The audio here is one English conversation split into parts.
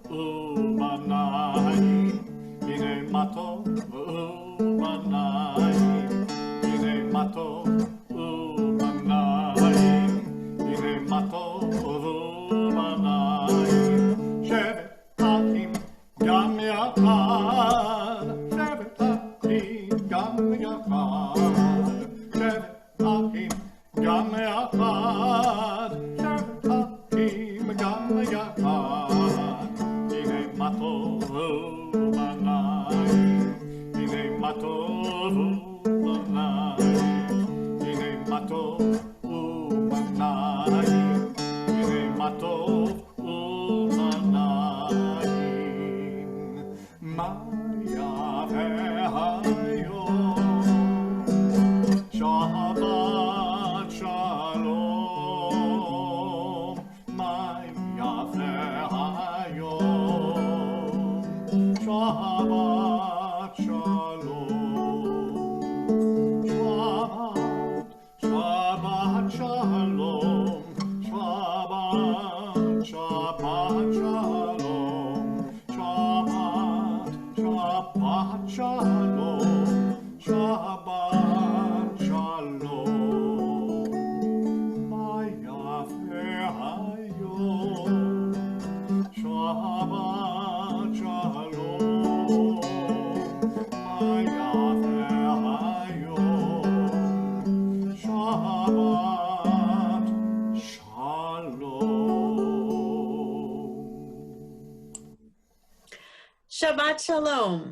ומנעים, הנה מה טוב ומנעים, הנה מה טוב ומנעים, הנה מה טוב ומנעים. שבט אחים גם יחד, שבט אחים גם יחד, שבט אחים גם יחד, שבט אחים גם יחד. הנה מה טוב ומנעים, הנה מה טוב ומנעים, הנה מה טוב ומנעים, הנה מה טוב ומנעים. מה יפה היום, שבת שלום, מה יפה היום, שבת שלום, שבת שלום, שבת שלום, שבת שלום, שבת שלום. מה יפה היום, שבת שלום, מה יפה היום, שבת שלום. Shabbat Shalom.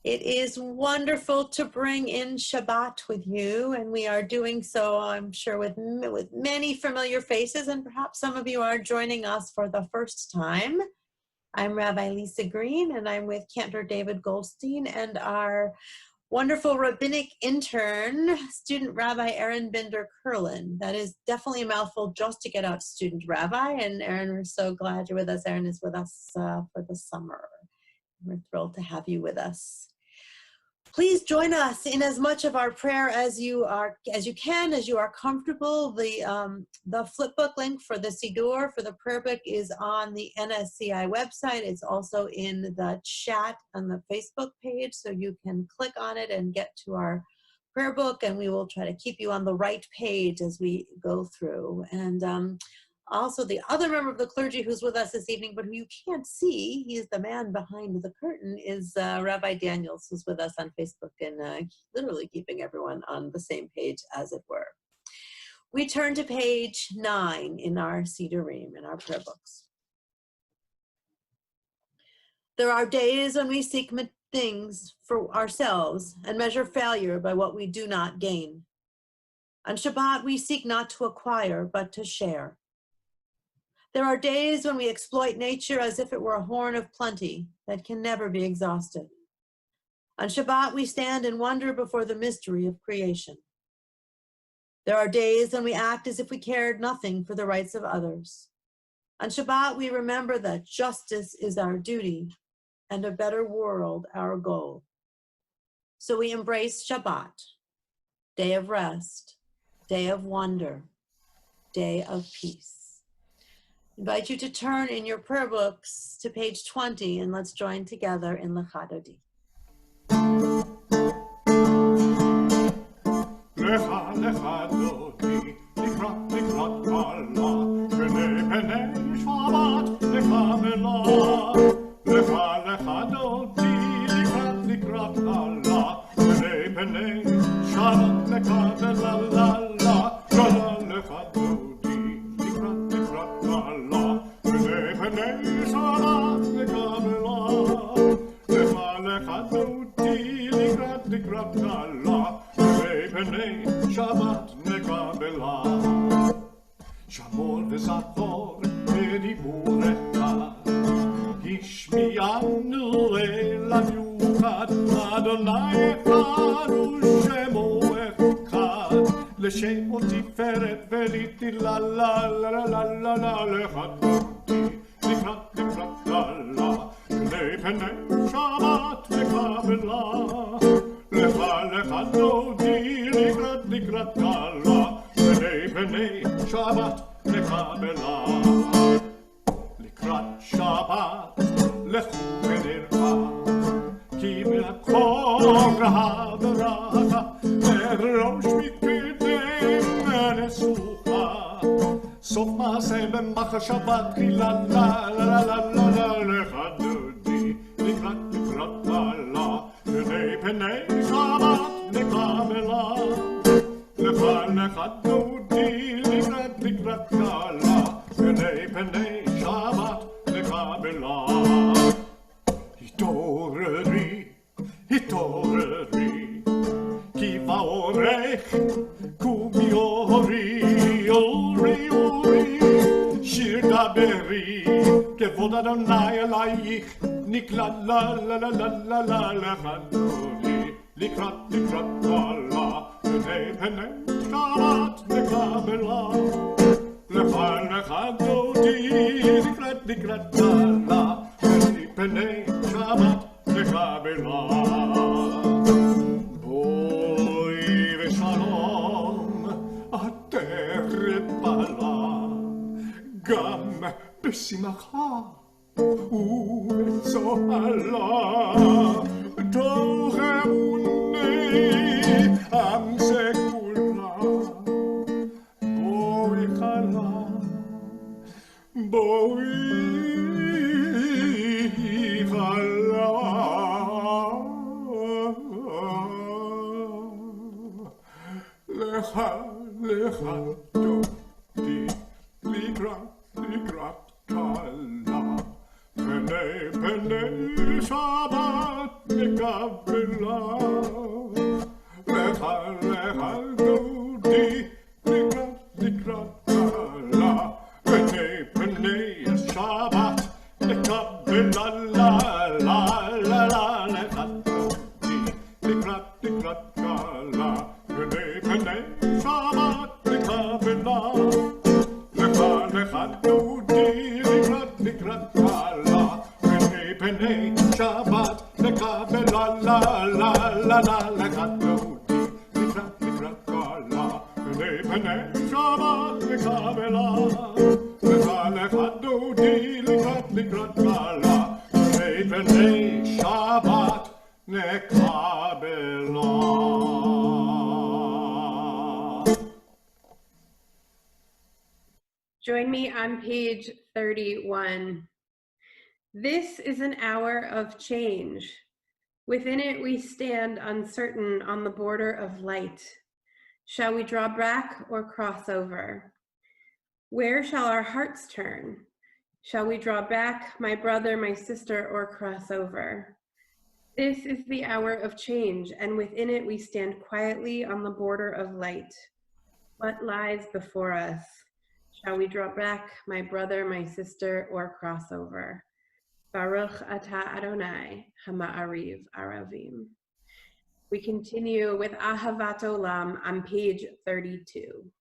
It is wonderful to bring in Shabbat with you, and we are doing so, I'm sure, with many familiar faces, and perhaps some of you are joining us for the first time. I'm Rabbi Lisa Green, and I'm with Cantor David Goldstein and our wonderful rabbinic intern, student Rabbi Aaron Binder-Kurlan. That is definitely a mouthful just to get out student rabbi. And Aaron, we're so glad you're with us. Aaron is with us for the summer. We're thrilled to have you with us. Please join us in as much of our prayer as you can, as you are comfortable. The flipbook link for the Siddur, for the prayer book, is on the NSCI website. It's also in the chat on the Facebook page, so you can click on it and get to our prayer book, and we will try to keep you on the right page as we go through. And also, the other member of the clergy who's with us this evening, but who you can't see, he is the man behind the curtain, is Rabbi Daniels, who's with us on Facebook and literally keeping everyone on the same page, as it were. We turn to page 9 in our Siddurim, in our prayer books. There are days when we seek things for ourselves and measure failure by what we do not gain. On Shabbat, we seek not to acquire, but to share. There are days when we exploit nature as if it were a horn of plenty that can never be exhausted. On Shabbat, we stand in wonder before the mystery of creation. There are days when we act as if we cared nothing for the rights of others. On Shabbat, we remember that justice is our duty and a better world our goal. So we embrace Shabbat, day of rest, day of wonder, day of peace. I invite you to turn in your prayer books to page 20, and let's join together in Lecha Dodi. Lecha, lecha dodi, likrat, likrat kala, b'nei b'nei Shabbat, lecha bela. Lecha, lecha dodi, likrat, likrat kala, b'nei b'nei Shabbat, lecha bela la la. Lecha, lecha dodi, likrat, likrat kala, b'nei b'nei Shabbat, lecha bela. Lecha, lecha dodi, likrat, likrat kala, בני שבת מקבלה. שמור וזכור בדיבורך, השמיענו אל המיוחד, אדוני אחד ושמו אחד, לשם ותפארת ולתהילה, לה לה לה לה לה לה, לחדותי לקראת לקראת לה, בני שבת מקבלה. Lecha, lecha dodi, likrat, likrat kala, b'nei, b'nei, Shabbat, lekabela. Likrat, שבת לכו ונראה כי מהקור הברכה וראש מקדם נסוכה סוף מעשה במחשבה תחילה לה לה לה לה לה לך דודי לקראת בעלה פני שבת נקבלה לך דודי לקראת בעלה פני שבת נקבלה התעוררי כי באורך קומי אורי שיר דברי כבוד אדוני עלייך נקלע לה לה לה לה לה לה לך דודי לקראת בעלה פני שבת נקבלה לך דודי לקראת בעלה פני שבת נקבלה בואי ושלום עטרת בעלה גם בשמחה ובצוהלה תוך אמוני עם זה כולה בואי חלה בואי חלה לך דודי לקראת קלה פני שבת נקבלה לך דודי לקראת קלה פני שבת נקבלה לה לה לה לה לך דודי לקראת קלה פני שבת נקבלה לך דודי לקראת קלה פני שבת נקבלה לה לה לה לה לך דודי לקראת קלה פני שבת נקבלה לך דודי לקראת קלה פני שבת נקבלה. Join me on page 31. This is an hour of change. Within it we stand uncertain on the border of light. Shall we draw back or cross over? Where shall our hearts turn? Shall we draw back, my brother, my sister, or cross over? This is the hour of change, and within it we stand quietly on the border of light. What lies before us? Shall we draw back, my brother, my sister, or cross over? Baruch atah Adonai hama'ariv aravim. We continue with Ahavat Olam on page 32.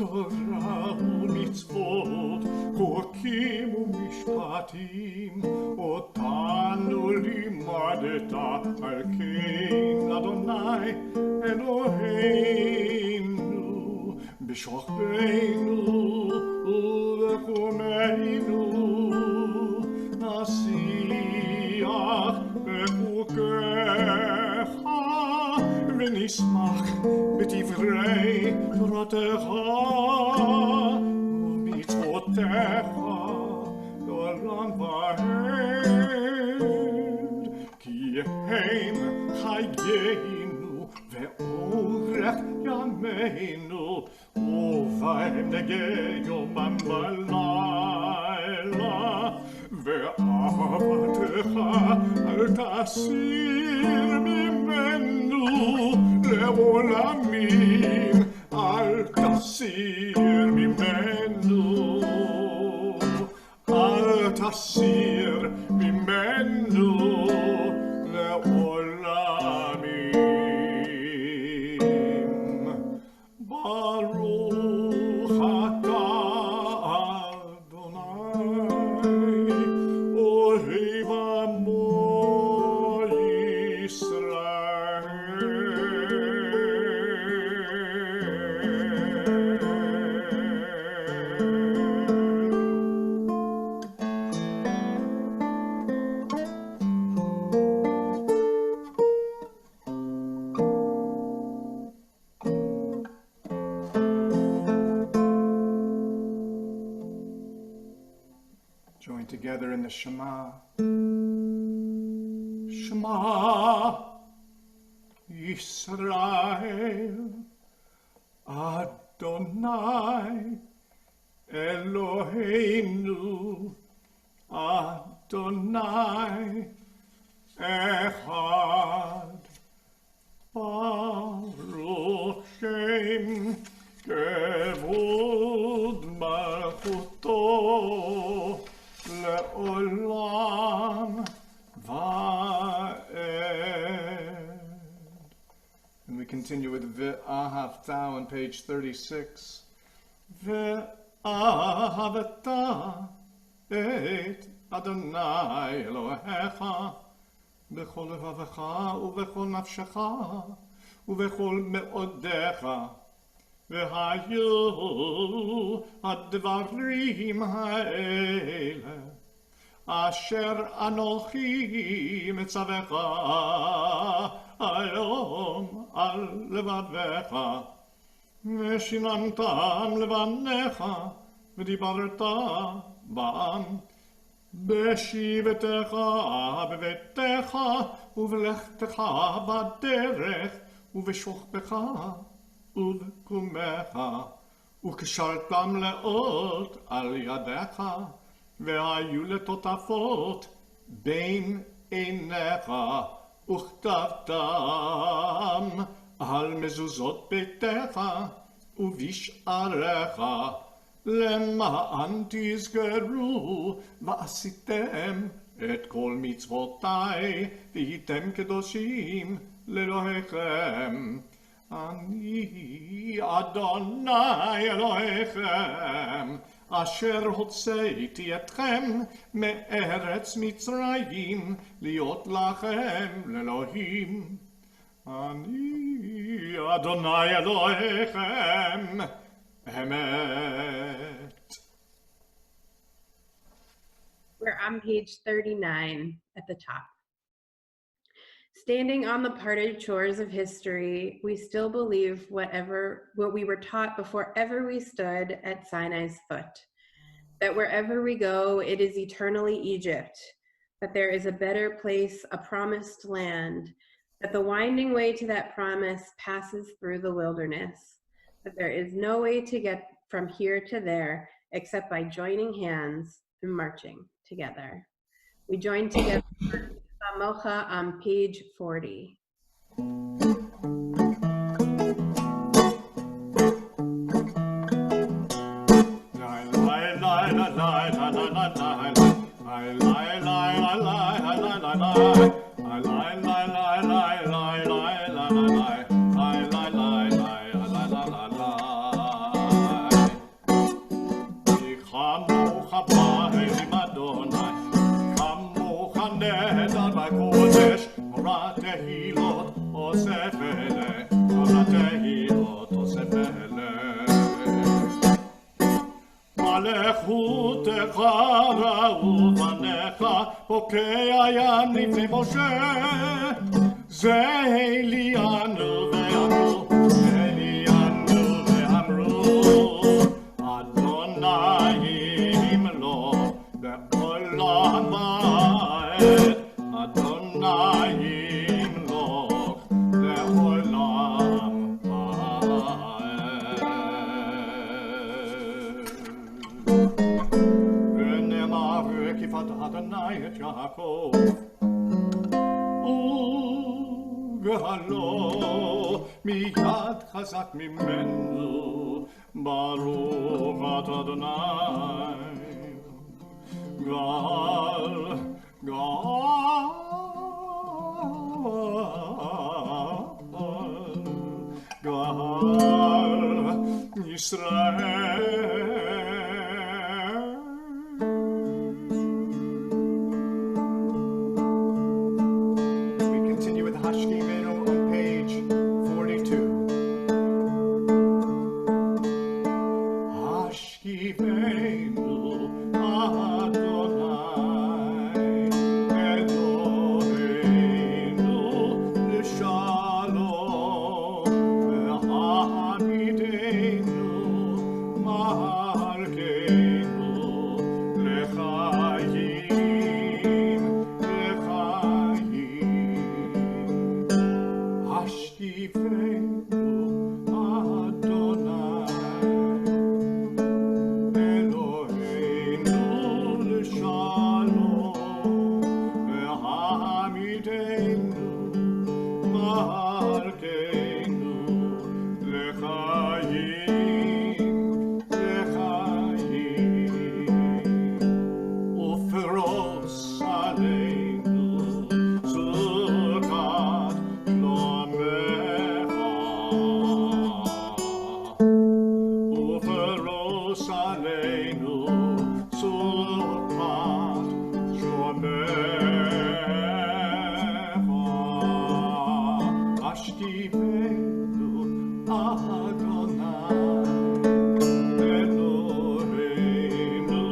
תורה ומצוות, חוקים ומשפטים, אותנו לימדת, על כן אדוני אלוהינו, בשוכבנו ובקומנו, נשיח בחוקיך, ונשמח בדברי תורתך ומצוותיך לעולם ועד, כי הם חיינו ואורך ימינו, ובהם נגה יומם ולילה, ואהבתך אל תסיר ממנו לעולמים, אל תסיר ממנו, אל תסיר ממנו לעולמים. ברוך אתה אדוני, אוהב עמו ישראל. Join together in the Shema. Shema Yisrael Adonai Eloheinu Adonai Echad. Baruch Shem Kevod Malchuto Le'olam Va'ed. And we continue with Ve'ahavta on page 36. Ve'ahavta et Adonai Elohecha b'chol levavecha u'b'chol nafshecha u'b'chol me'odecha. והיו הדברים האלה אשר אנוכי מצווך היום על לבביך, ושיננתם לבניך ודיברת בם בשבתך בביתך ובלכתך בדרך ובשוכבך ובקומך, וקשרתם לאות על ידיך, והיו לטוטפות בין עיניך, וכתבתם על מזוזות ביתך ובשעריך, למען תזכרו ועשיתם את כל מצוותיי, והייתם קדושים לאלוהיכם. אני אדוני אלוהיכם, אשר הוצאתי אתכם מארץ מצרים, להיות לכם לאלוהים. אני אדוני אלוהיכם, אמת. We're on page 39 at the top. Standing on the parted shores of history, we still believe what we were taught before ever we stood at Sinai's foot, that wherever we go, it is eternally Egypt, that there is a better place, a promised land, that the winding way to that promise passes through the wilderness, that there is no way to get from here to there except by joining hands and marching together. We join together Samocha on page 40. מלכותך ובניך בוקע ים לפני משה, זה העליינו ואמרו, העליינו ואמרו, אדוני ימלוך לעולם ועד, אדוני ימלוך לעולם ועד. ונאמר כיפת אדוני את יעקב וגאלו מיד חזק ממנו, ברוך אתה אדוני continue with Hashkivenu on page 42. Hashkivenu Adonai Eloheinu l'shalom v'hamidenu malkeinu l'chaim Hashkivenu Adonai Eloheinu l'shalom v'hamidenu malkeinu l'chaim uferos aleinu sukat Uferos aleinu sukat shomecha Hashkivenu Adonai Eloheinu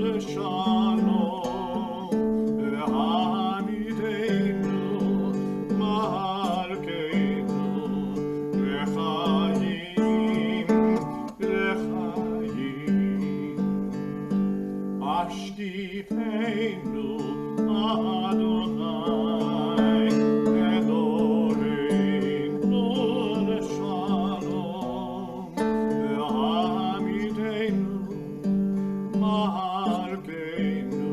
l'shalom v'hamidenu malkeinu l'chaim Hashkivenu Adonai Eloheinu l'shalom v'hamidenu malkeinu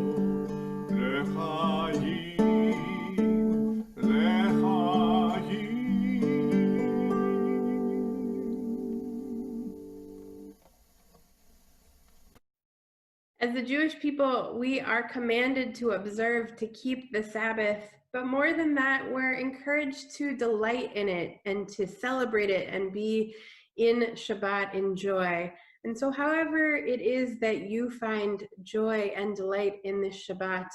As the Jewish people, we are commanded to observe, to keep the Sabbath, but more than that, we're encouraged to delight in it and to celebrate it and be in Shabbat in joy. And so however it is that you find joy and delight in this Shabbat,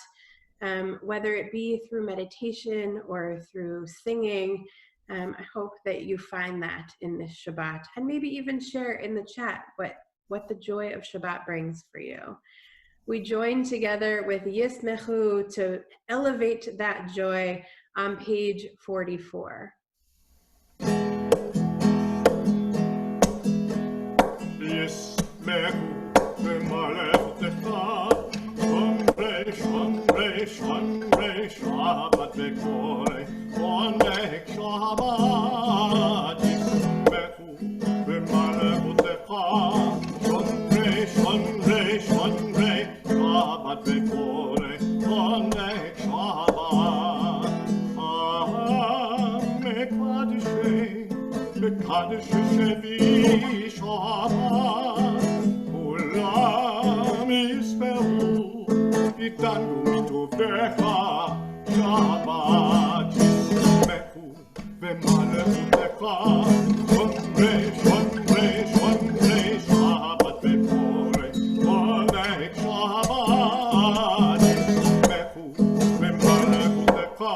whether it be through meditation or through singing, I hope that you find that in this Shabbat, and maybe even share in the chat what the joy of Shabbat brings for you. We join together with Yismechu to elevate that joy on page 44. Yismechu v'malechutecha Shomrei, shomrei, shomrei Shabbat v'korei Oneg Shabbat Yismechu v'malechutecha Shomrei, shomrei, shomrei Shabbat v'korei Oneg Shabbat Mekadeshei Shevi Shabbat Kulam yismehu Itanu mitovecha Shabbat Yismechu v'malechutecha Shomrei, shomrei, shomrei Shabbat v'korei Oneg Shabbat Yismechu v'malechutecha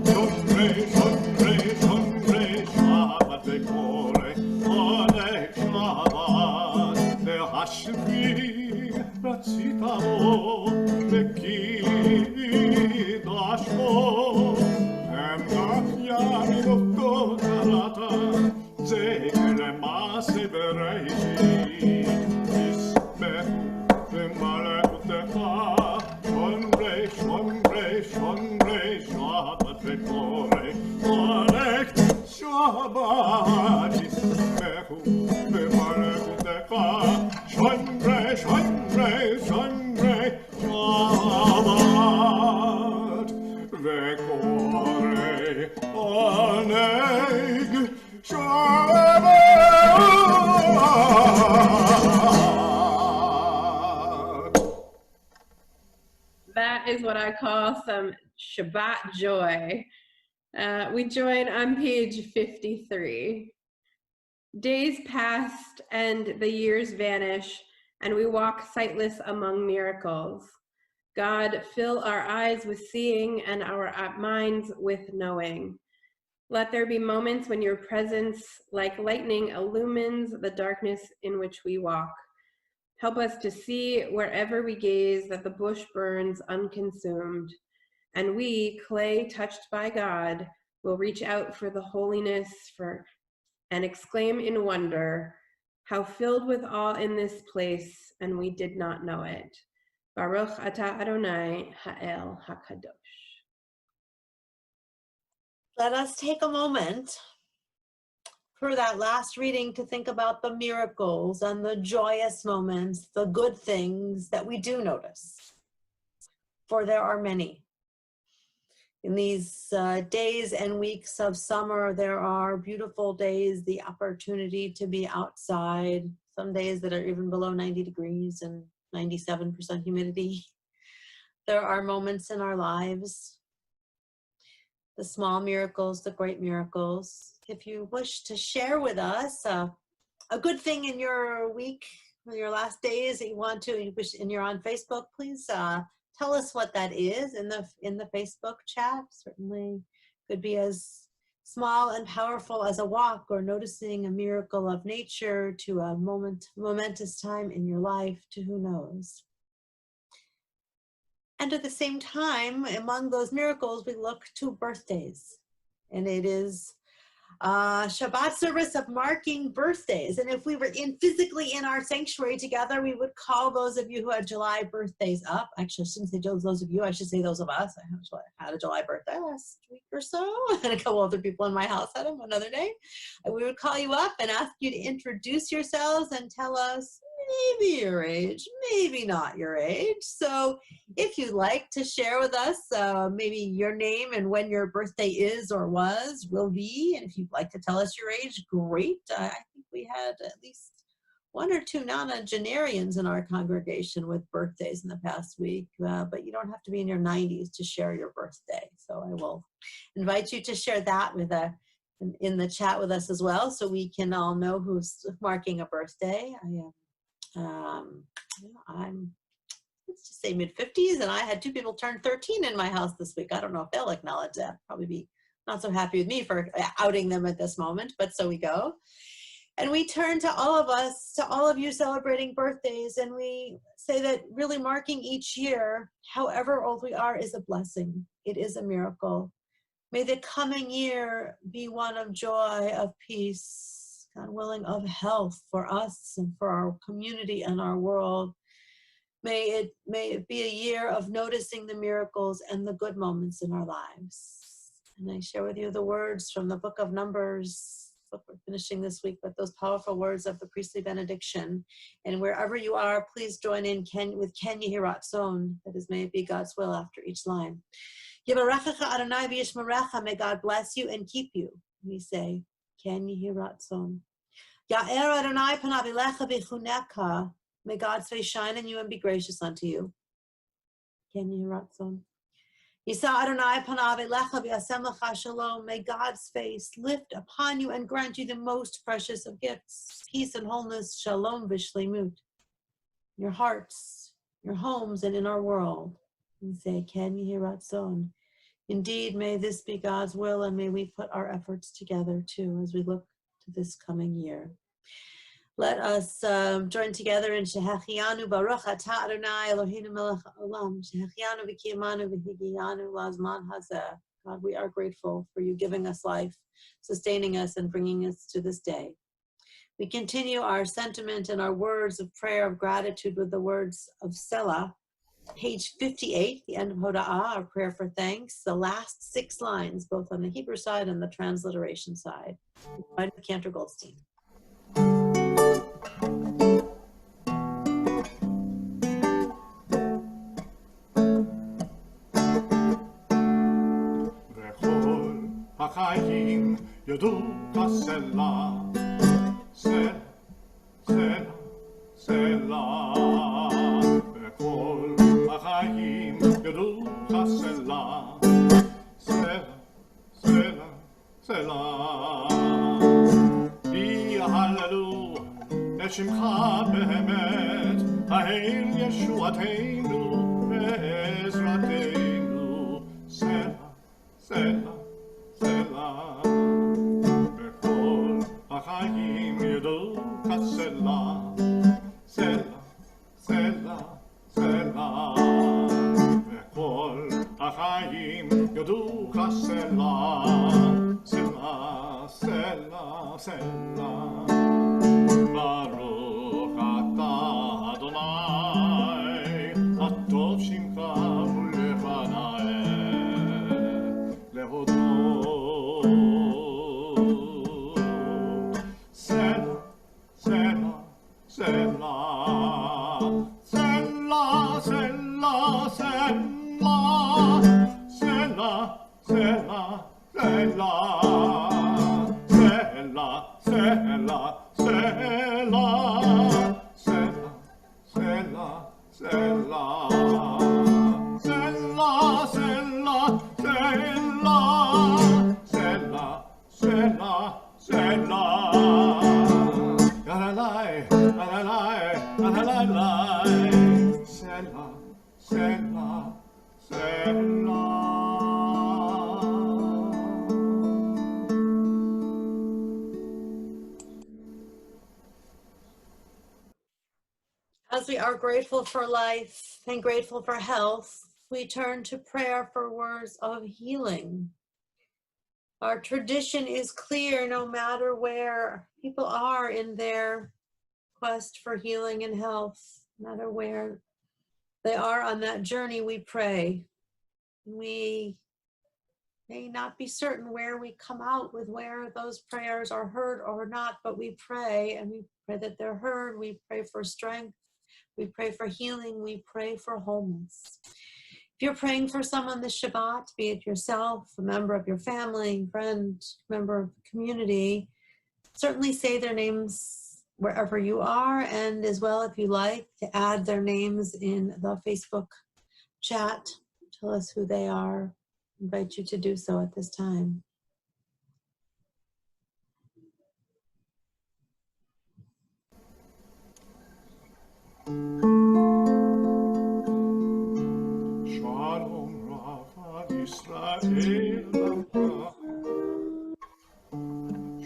Shomrei, shomrei, shomrei Shabbat v'korei Oneg Shabbat Ve'hashvi ratzita bo v'kidashmo Emach yaminu kotarata Zeker lemase bereishit Yismechu v'malechutecha Shomrei, shomrei, shomrei Shabbat v'korei Oneg Shabbat Yismechu v'malechutecha Shomrei, shomrei, shomrei Shabbat v'korei Oneg Shabbat that is what I call some Shabbat joy. We join on page 53. Days passed and the years vanish, and we walk sightless among miracles. God, fill our eyes with seeing and our minds with knowing. Let there be moments when your presence, like lightning, illumines the darkness in which we walk. Help us to see wherever we gaze that the bush burns unconsumed, and we, clay touched by God, will reach out for the holiness and exclaim in wonder, how filled with awe in this place, and we did not know it. Baruch atah Adonai ha'el hakadosh. Let us take a moment for that last reading to think about the miracles and the joyous moments, the good things that we do notice. For there are many. In these days and weeks of summer, there are beautiful days, the opportunity to be outside, some days that are even below 90 degrees and 97% humidity. There are moments in our lives, the small miracles, the great miracles. If you wish to share with us a good thing in your week, in your last days that you want to, and you're on Facebook, please tell us what that is in the Facebook chat. Certainly could be as small and powerful as a walk or noticing a miracle of nature to a momentous time in your life to who knows. And at the same time, among those miracles, we look to birthdays. And it is Shabbat service of marking birthdays. And if we were physically in our sanctuary together, we would call those of you who had July birthdays up. Actually, I shouldn't say those of you, I should say those of us. I had a July birthday last week or so, and a couple other people in my house had them another day. And we would call you up and ask you to introduce yourselves and tell us maybe your age, maybe not your age. So if you'd like to share with us maybe your name and when your birthday is or will be, and if you'd like to tell us your age, great. I think we had at least one or two nonagenarians in our congregation with birthdays in the past week, but you don't have to be in your 90s to share your birthday. So I will invite you to share that in the chat with us as well, so we can all know who's marking a birthday. I'm, let's just say mid-50s, and I had two people turn 13 in my house this week. I don't know if they'll acknowledge that. Probably be not so happy with me for outing them at this moment, but so we go. And we turn to all of us, to all of you celebrating birthdays, and we say that really marking each year, however old we are, is a blessing. It is a miracle. May the coming year be one of joy, of peace, God willing, of health for us and for our community and our world. May it be a year of noticing the miracles and the good moments in our lives. And I share with you the words from the book of Numbers, book we're finishing this week, but those powerful words of the priestly benediction. And wherever you are, please join in with Ken Yehi Ratzon, that is, may it be God's will after each line. Yivarechecha Adonai v'yishmerecha, may God bless you and keep you. We say, Ken Yehi Ratzon. Ya'er Adonai panav elecha v'chuneka, may God's face shine on you and be gracious unto you. Ken Yehi Ratzon. Yisa Adonai panav elecha v'yasem lecha shalom, may God's face lift upon you and grant you the most precious of gifts, peace and wholeness, shalom v'shleimut, your hearts, your homes, and in our world. We say, Ken Yehi Ratzon. Indeed, may this be God's will, and may we put our efforts together too as we look to this coming year. Let us join together in Shehachianu Baruch Atah Adonai Eloheinu Melech Haolam Shehachianu v'kiyamanu v'higiyanu lazman hazeh. God, we are grateful for you giving us life, sustaining us, and bringing us to this day. We continue our sentiment and our words of prayer of gratitude with the words of Selah, page 58, the end of Hoda'ah, our prayer for thanks, the last 6 lines, both on the Hebrew side and the transliteration side. By Cantor Goldstein. החיים ידעו כסלע, סלע, וכל החיים ידעו סלע. יהללו את שמך באמת, האל ישועתנו ועזרתנו. סלע, סלע, סלע. וכל החיים ידעו כסלע, סלע, סלע, סלע. וכל החיים ידעו כסלע, סלע, סלע, סלע. ברוך אתה אדוני, הטוב שמך ולפניי להודות. סלע, סלע, סלע. סלע, סלע, סלע. סלע, סלע, סלע. סלע, סלע, סלע. סלע, סלע, סלע. סלע, סלע, סלע. סלע, סלע, סלע. יאללה, יאללה, יאללה. סלע, סלע, סלע. As we are grateful for life and grateful for health, we turn to prayer for words of healing. Our tradition is clear no matter where people are in their quest for healing and health, no matter where they are on that journey, we pray. We may not be certain where we come out with where those prayers are heard or not, but we pray, and we pray that they're heard. We pray for strength. We pray for healing. We pray for wholeness. If you're praying for someone this Shabbat, be it yourself, a member of your family, friend, member of the community, certainly say their names wherever you are, and as well, if you like, to add their names in the Facebook chat. Tell us who they are. I invite you to do so at this time. Shalom Rav Yisrael Amcha.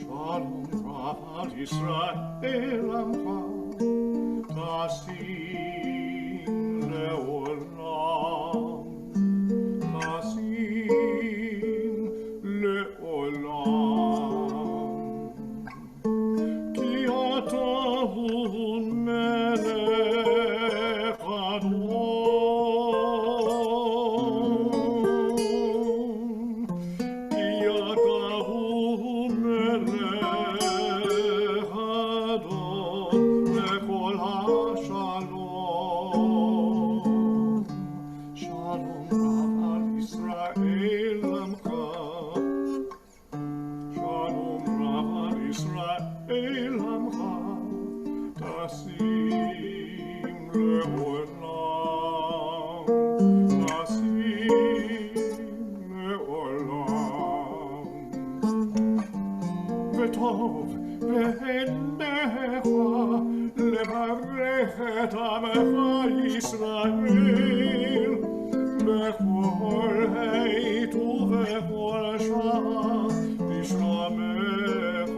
Shalom Rav Yisrael Amcha. Tasim leolam. Tasim leolam. Ki ata hu melech adon. Ki ata hu melech adon lekol hashalom. Shalom Rav Yisrael Amcha. Shalom Rav Yisrael Amcha. Tasim leolam. Tasim leolam. וטוב בעיניך לברך את עמך ישראל בכל עת ובכל שעה בשלומך.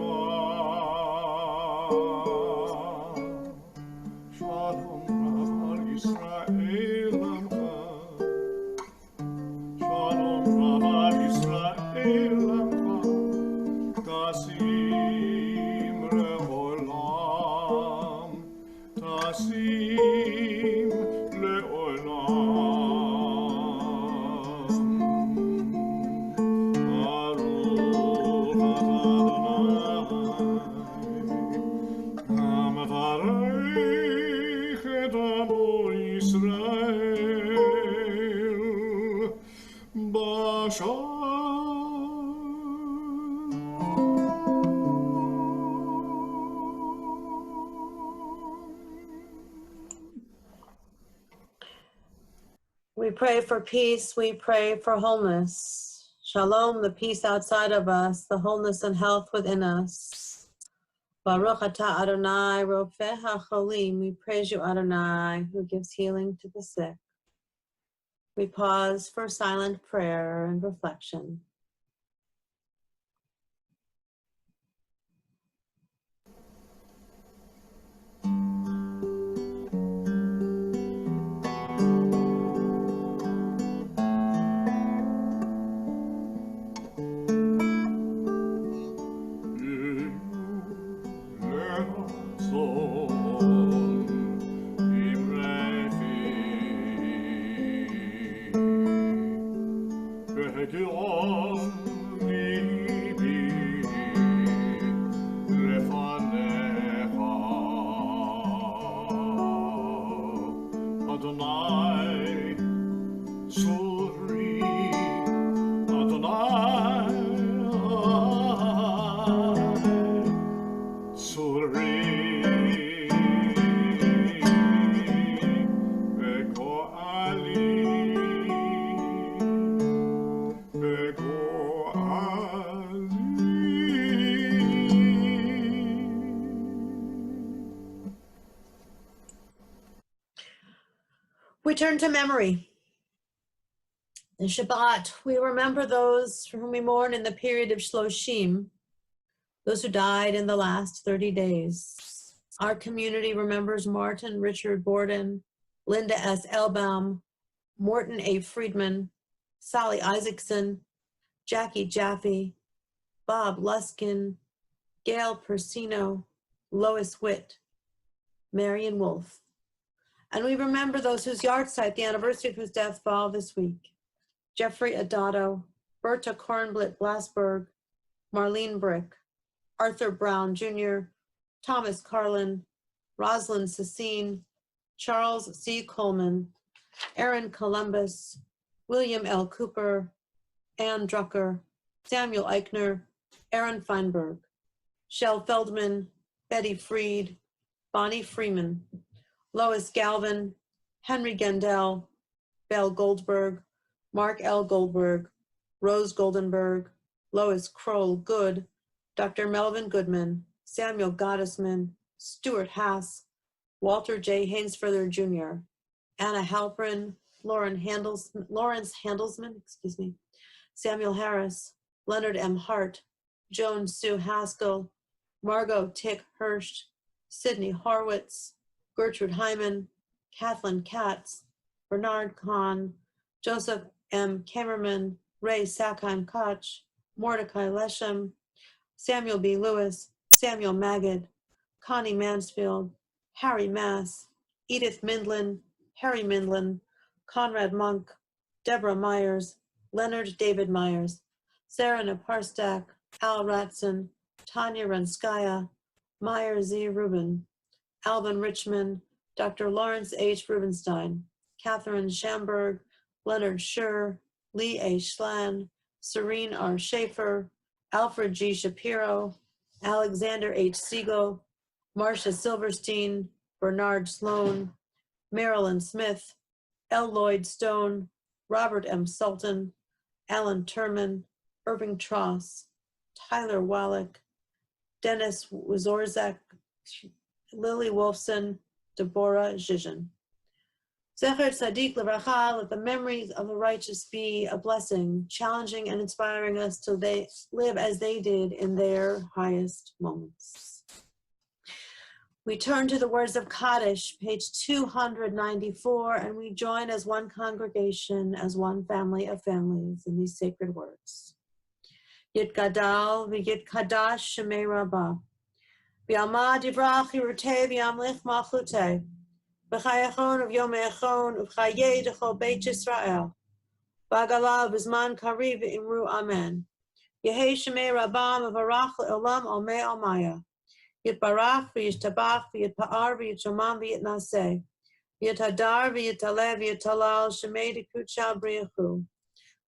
שלום רב על ישראל עמך. שלום רב על ישראל עמך. Tasim leolam, tasim leolam. Baruch Adonai, hamevarech et amo Yisrael b'shalom. We pray for peace. We pray for wholeness. Shalom, the peace outside of us, the wholeness and health within us. Baruch atah Adonai, Rofeh HaCholim. We praise you, Adonai, who gives healing to the sick. We pause for silent prayer and reflection. We turn to memory. In Shabbat, we remember those for whom we mourn in the period of Shloshim, those who died in the last 30 days. Our community remembers Martin Richard Borden, Linda S. Elbaum, Morton A. Friedman, Sally Isaacson, Jackie Jaffe, Bob Luskin, Gail Persino, Lois Witt, Marion Wolfe. And we remember those whose yahrzeit, the anniversary of whose death, fall this week. Jeffrey Adato, Berta Kornblit Glassberg, Marlene Brick, Arthur Brown Jr., Thomas Carlin, Rosalind Sassine, Charles C. Coleman, Aaron Columbus, William L. Cooper, Ann Drucker, Samuel Eichner, Aaron Feinberg, Shel Feldman, Betty Freed, Bonnie Freeman, Lois Galvin, Henry Gendel, Belle Goldberg, Mark L. Goldberg, Rose Goldenberg, Lois Kroll Good, Dr. Melvin Goodman, Samuel Gottesman, Stuart Haas, Walter J. Hainsfurther Jr., Anna Halprin, Lawrence Handelsman, Samuel Harris, Leonard M. Hart, Joan Sue Haskell, Margot Tick Hirsch, Sidney Horwitz, Gertrude Hyman, Kathleen Katz, Bernard Kahn, Joseph M. Kammerman, Ray Sackheim Koch, Mordecai Leshem, Samuel B. Lewis, Samuel Magid, Connie Mansfield, Harry Mass, Edith Mindlin, Harry Mindlin, Conrad Monk, Deborah Myers, Leonard David Myers, Sarah Naparstak, Al Ratson, Tanya Renskaya, Meyer Z. Rubin, Alvin Richmond, Dr. Lawrence H. Rubenstein, Catherine Schamberg, Leonard Schur, Lee A. Schlan, Serene R. Schaefer, Alfred G. Shapiro, Alexander H. Siegel, Marcia Silverstein, Bernard Sloan, Marilyn Smith, L. Lloyd Stone, Robert M. Sultan, Alan Turman, Irving Tross, Tyler Wallach, Dennis Wazorzak, Lily Wolfson, Deborah Zizhin. Zecher Tzadik L'Bracha, let the memories of the righteous be a blessing, challenging and inspiring us to live as they did in their highest moments. We turn to the words of Kaddish, page 294, and we join as one congregation, as one family of families in these sacred words. Yit Gadal v'yit Kadash Shemei Rabbah. V'yalma divrach yirutei v'yamlich malchutei. V'chayachon v'yomechon v'chayei d'chol Beit Yisrael. V'agala v'zman kari v'imru amen. Yehei Shemei Rabbah v'varach le'olam olmei almaya. Yitbarach v'yishtabach v'yitpa'ar v'yitshomam v'yitnaseh. V'yitadar v'yitaleh v'yitalal Shemei d'kutsha b'riyachu.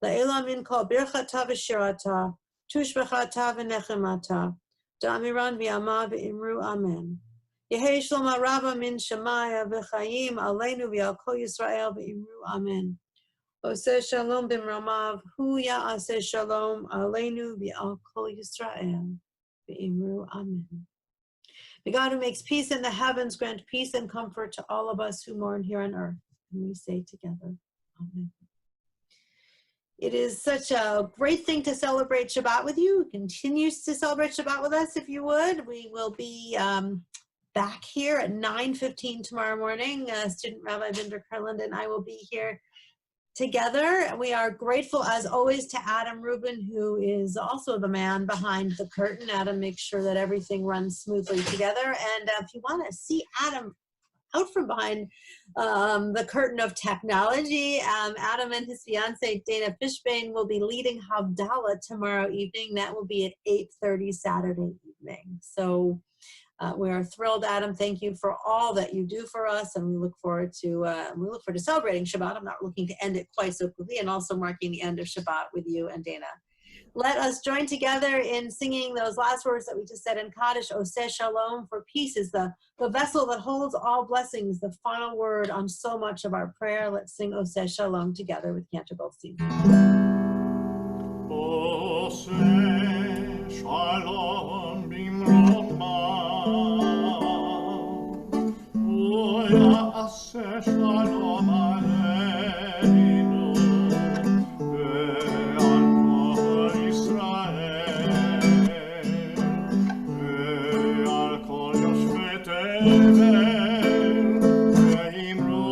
Le'elam min kol birchata v'shirata. Tushbechata v'nechemata. Da'amiran v'yama v'imru amen. Yehei shloma rabba min shemaya v'chayim aleinu v'yal kol Yisrael v'imru amen. Oseh shalom b'mromav, hu ya'aseh shalom aleinu v'al kol Yisrael. V'imru amen. The God who makes peace in the heavens grant peace and comfort to all of us who mourn here on earth. And we say together, amen. It is such a great thing to celebrate Shabbat with you. Continues to celebrate Shabbat with us, if you would. We will be back here at 9:15 tomorrow morning. Student Rabbi Vinder Karland and I will be here together. We are grateful, as always, to Adam Rubin, who is also the man behind the curtain. Adam makes sure that everything runs smoothly together. And if you want to see Adam out from behind the curtain of technology, Adam and his fiancee Dana Fishbane will be leading Havdalah tomorrow evening. That will be at 8:30 Saturday evening. So we are thrilled, Adam. Thank you for all that you do for us, and we look forward to celebrating Shabbat. I'm not looking to end it quite so quickly, and also marking the end of Shabbat with you and Dana. Let us join together in singing those last words that we just said in Kaddish. Oseh shalom, for peace is the vessel that holds all blessings, the final word on so much of our prayer. Let's sing Oseh shalom together with Cantor Goldstein. Oseh shalom b'mromav, hu ya'aseh shalom aleinu ve'al kol Yisrael ve'al kol yoshvei tevel ve'imru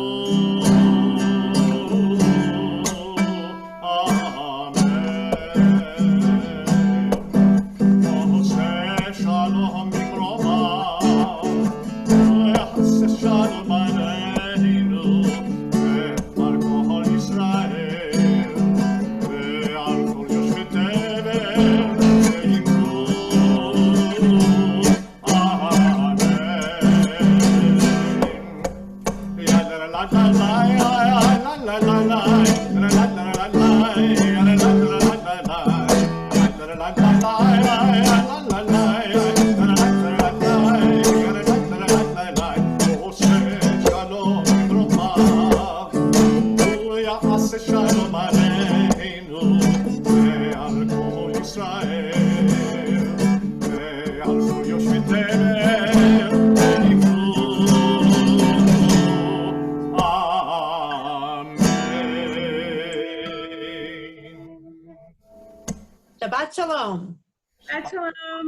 Shalom b'mromav, v'ya'aseh shalom aleinu ve'al kol Yisrael ve'al kol yoshvei tevel ve'imru amen. Ya la la la la la la la la Shalom aleinu ve'al kol Yisrael ve'al kol yoshvei tevel ve'imru amen. Shabbat shalom. Shalom.